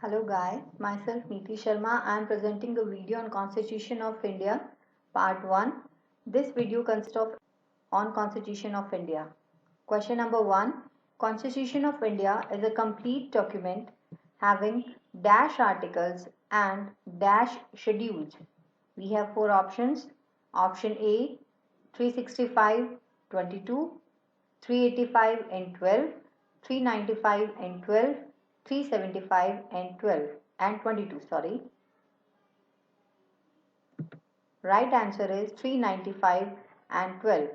Hello guys, myself Neeti Sharma. I am presenting a video on Constitution of India Part 1. This video consists of on Constitution of India. Question number 1. Constitution of India is a complete document having dash articles and dash schedules. We have four options. Option A 365 22, 385 and 12, 395 and 12, 375 and 12 and 22, sorry. Right answer is 395 and 12.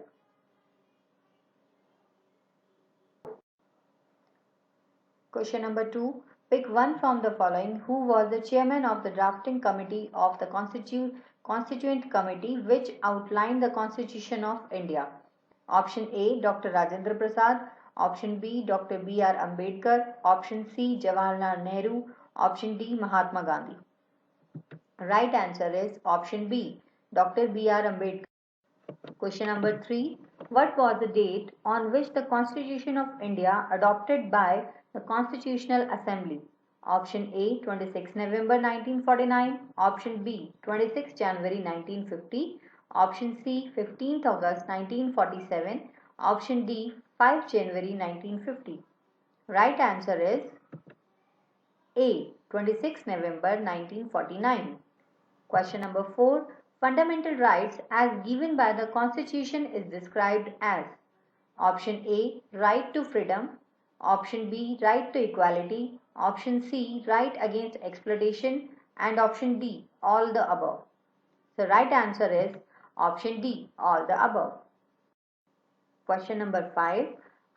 Question number 2. Pick one from the following. Who was the chairman of the drafting committee of the Constituent Committee which outlined the Constitution of India? Option A. Dr. Rajendra Prasad. Option B. Dr. B.R. Ambedkar. Option C. Jawaharlal Nehru. Option D. Mahatma Gandhi. Right answer is option B. Dr. B.R. Ambedkar. Question number 3. What was the date on which the Constitution of India adopted by the Constitutional Assembly? Option A 26 November 1949, option B 26 January 1950, option C 15th August 1947, option D 5 January 1950. Right answer is A 26 November 1949. Question number 4. Fundamental rights as given by the Constitution is described as option A. Right to freedom, option B. Right to equality, option C. Right against exploitation, and option D. All the above. The right answer is option D. All the above. Question number 5.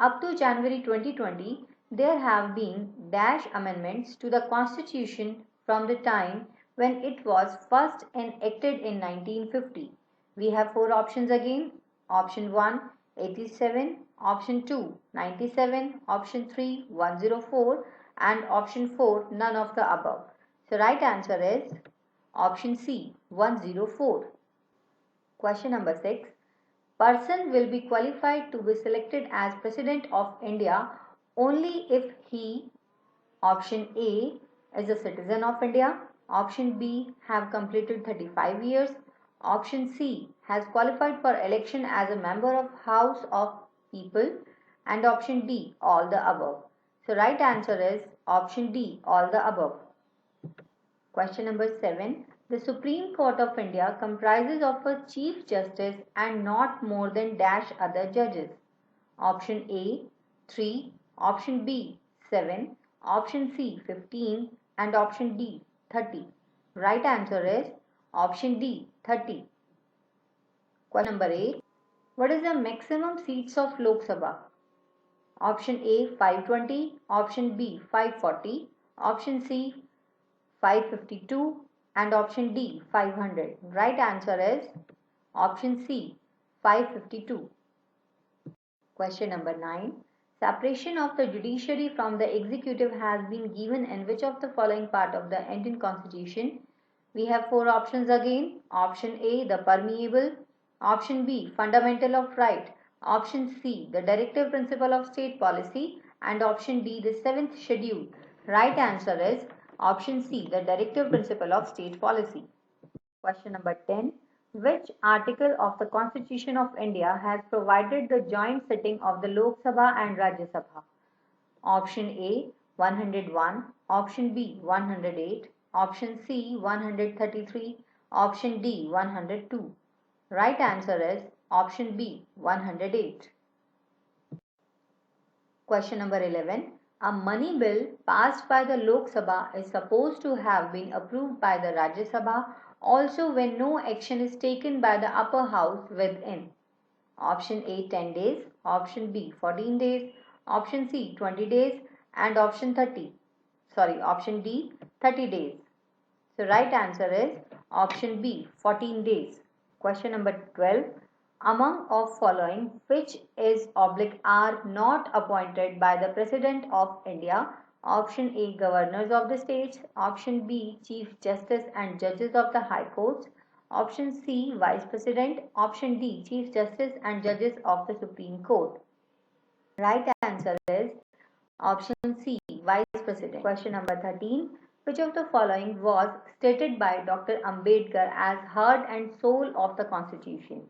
Up to January 2020, there have been dash amendments to the Constitution from the time when it was first enacted in 1950. We have four options again. Option 1 87, option 2 97, option 3 104, and option 4 none of the above. So right answer is option C 104. Question number 6. Person will be qualified to be selected as President of India only if he, option A, is a citizen of India, option B, have completed 35 years, option C, has qualified for election as a member of House of People, and option D, all the above. So right answer is option D, all the above. Question number 7. The Supreme Court of India comprises of a Chief Justice and not more than dash other judges. Option A 3, option B 7, option C 15, and option D 30. Right answer is option D 30. Question number 8. What is the maximum seats of Lok Sabha? Option A 520, option B 540, option C 552, and option D 500. Right answer is option C 552. Question number 9. Separation of the judiciary from the executive has been given in which of the following part of the Indian Constitution? We have four options again. Option A, the permeable. Option B, fundamental of right. Option C, the directive principle of state policy. And option D, the 7th schedule. Right answer is option C, the directive principle of state policy. Question number 10. Which article of the Constitution of India has provided the joint sitting of the Lok Sabha and Rajya Sabha? Option A 101, option B 108, option C 133, option D 102. Right answer is option B 108. Question number 11. A money bill passed by the Lok Sabha is supposed to have been approved by the Rajya Sabha also when no action is taken by the upper house within. Option A 10 days, option B 14 days, option C 20 days, and option D 30 days. So right answer is option B 14 days. Question number 12. Among of following which is (R) not appointed by the President of India? Option A, governors of the states, option B, Chief Justice and judges of the High Courts, option C, Vice President, option D, Chief Justice and judges of the Supreme Court. Right answer is option C, Vice President. Question number 13. Which of the following was stated by Dr. Ambedkar as heart and soul of the Constitution?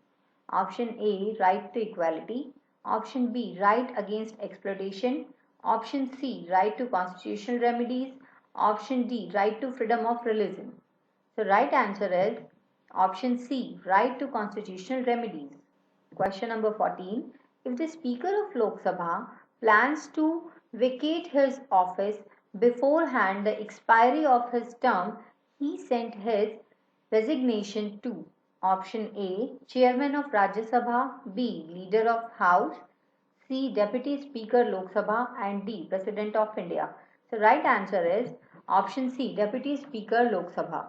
Option A, right to equality. Option B, right against exploitation. Option C, right to constitutional remedies. Option D, right to freedom of religion. So right answer is option C, right to constitutional remedies. Question number 14. If the Speaker of Lok Sabha plans to vacate his office beforehand the expiry of his term, he sent his resignation to option A, Chairman of Rajya Sabha, B, Leader of House, C, Deputy Speaker Lok Sabha, and D, President of India. So right answer is option C, Deputy Speaker Lok Sabha.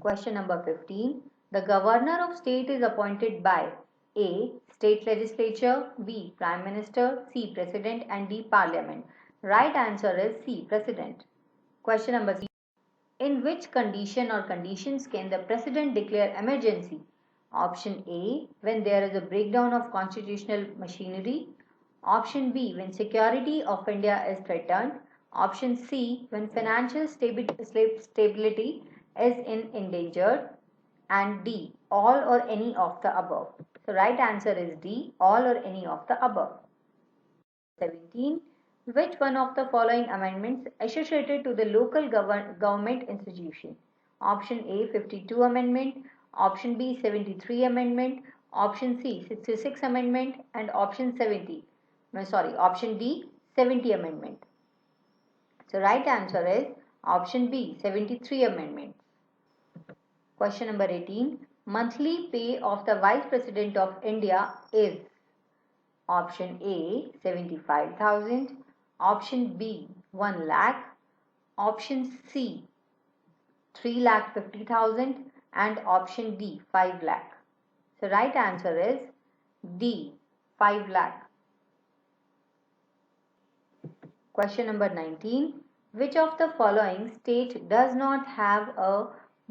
Question number 15. The Governor of State is appointed by A. State Legislature, B. Prime Minister, C. President, and D. Parliament. Right answer is C. President. Question number 16. In which condition or conditions can the President declare emergency? Option A. When there is a breakdown of constitutional machinery. Option B. When security of India is threatened. Option C. When financial stability is endangered. And D. All or any of the above. So right answer is D. All or any of the above. 17. Which one of the following amendments associated to the local government institution? Option A, 52 amendment. Option B, 73 amendment. Option C, 66 amendment. And option option D, 70 amendment. So right answer is option B, 73 amendments. Question number 18. Monthly pay of the Vice President of India is option A, 75,000. Option B, 1 lakh. Option C, 3,50,000. And option D, 5 lakh. So right answer is D, 5 lakh. Question number 19. Which of the following state does not have a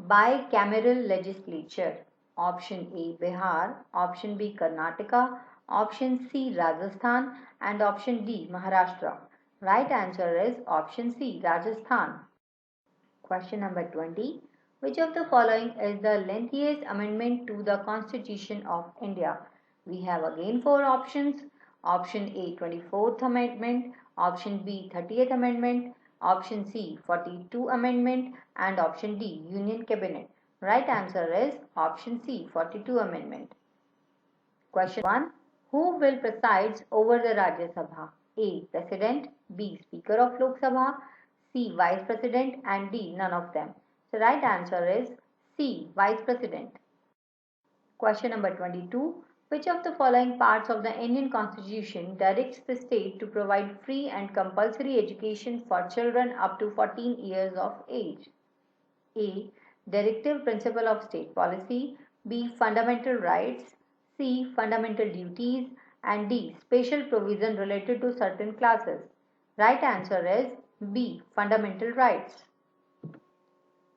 bicameral legislature? Option A, Bihar. Option B, Karnataka. Option C, Rajasthan. And option D, Maharashtra. Right answer is option C, Rajasthan. Question number 20. Which of the following is the lengthiest amendment to the Constitution of India? We have again 4 options. Option A, 24th Amendment. Option B, 30th Amendment. Option C, 42 Amendment. And option D, Union Cabinet. Right answer is option C, 42 Amendment. Question 1. Who will preside over the Rajya Sabha? A. President. B. Speaker of Lok Sabha. C. Vice President. And D. None of them. So right answer is C. Vice President. Question number 22. Which of the following parts of the Indian Constitution directs the state to provide free and compulsory education for children up to 14 years of age? A. Directive Principle of State Policy. B. Fundamental Rights. C. Fundamental Duties. And D. Special provision related to certain classes. Right answer is B. Fundamental Rights.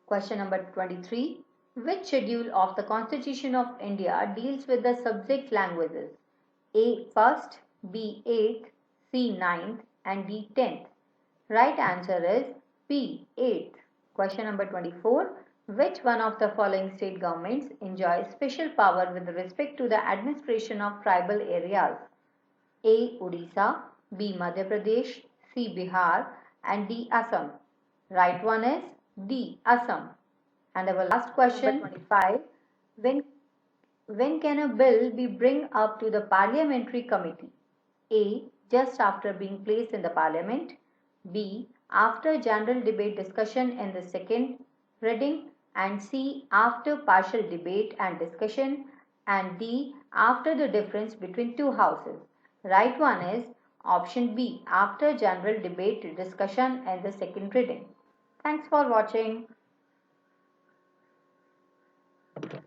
Question number 23. Which schedule of the Constitution of India deals with the subject languages? A. First, B. 8th, C. 9th, and D. 10th. Right answer is B. 8th. Question number 24. Which one of the following state governments enjoys special power with respect to the administration of tribal areas? A. Odisha, B. Madhya Pradesh, C. Bihar, and D. Assam. Right one is D. Assam. And our last question, number 25. When can a bill be bring up to the parliamentary committee? A. Just after being placed in the parliament. B. After general debate discussion in the second reading. And C. After partial debate and discussion. And D. After the difference between two houses. Right one is option B. After general debate discussion and the second reading. Thanks for watching.